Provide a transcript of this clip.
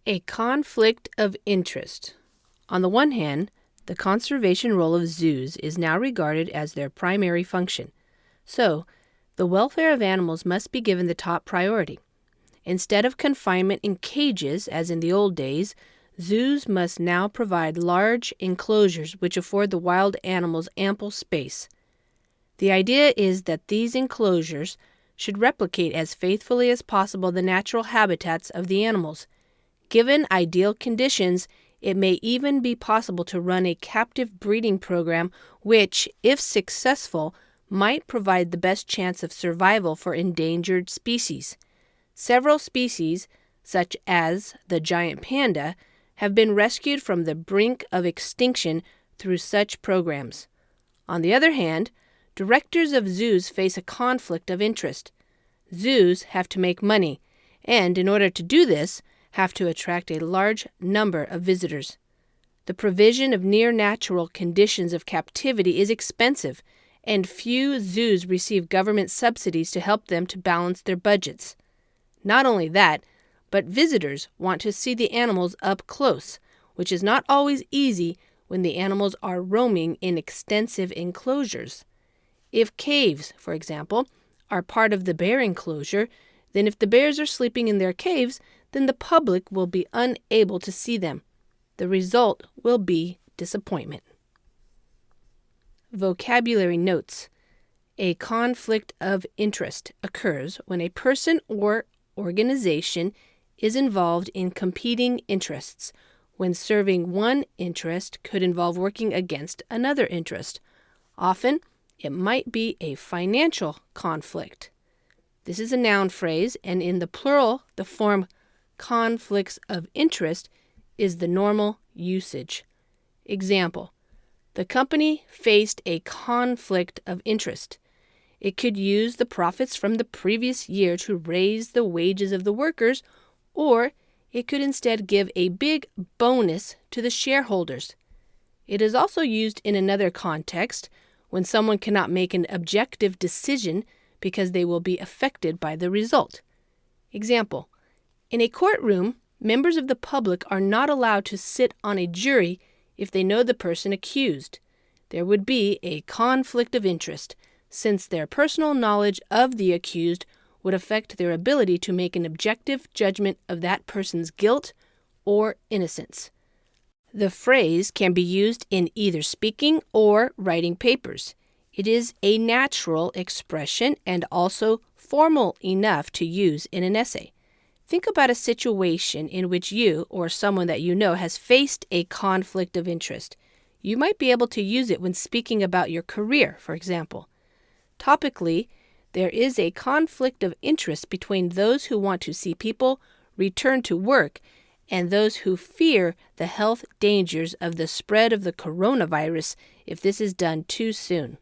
A conflict of interest. On the one hand, the conservation role of zoos is now regarded as their primary function. So, the welfare of animals must be given the top priority. Instead of confinement in cages, as in the old days, zoos must now provide large enclosures which afford the wild animals ample space. The idea is that these enclosures should replicate as faithfully as possible the natural habitats of the animals. Given ideal conditions, it may even be possible to run a captive breeding program which, if successful, might provide the best chance of survival for endangered species. Several species, such as the giant panda, have been rescued from the brink of extinction through such programs. On the other hand, directors of zoos face a conflict of interest. Zoos have to make money, and in order to do this, have to attract a large number of visitors. The provision of near-natural conditions of captivity is expensive, and few zoos receive government subsidies to help them to balance their budgets. Not only that, but visitors want to see the animals up close, which is not always easy when the animals are roaming in extensive enclosures. If caves, for example, are part of the bear enclosure, then if the bears are sleeping in their caves, then the public will be unable to see them. The result will be disappointment. Vocabulary notes. A conflict of interest occurs when a person or organization is involved in competing interests. When serving one interest could involve working against another interest. Often, it might be a financial conflict. This is a noun phrase, and in the plural, the form conflicts of interest is the normal usage. Example: the company faced a conflict of interest. It could use the profits from the previous year to raise the wages of the workers, or it could instead give a big bonus to the shareholders. It is also used in another context when someone cannot make an objective decision because they will be affected by the result. Example: in a courtroom, members of the public are not allowed to sit on a jury if they know the person accused. There would be a conflict of interest, since their personal knowledge of the accused would affect their ability to make an objective judgment of that person's guilt or innocence. The phrase can be used in either speaking or writing papers. It is a natural expression and also formal enough to use in an essay. Think about a situation in which you or someone that you know has faced a conflict of interest. You might be able to use it when speaking about your career, for example. Topically, there is a conflict of interest between those who want to see people return to work and those who fear the health dangers of the spread of the coronavirus if this is done too soon.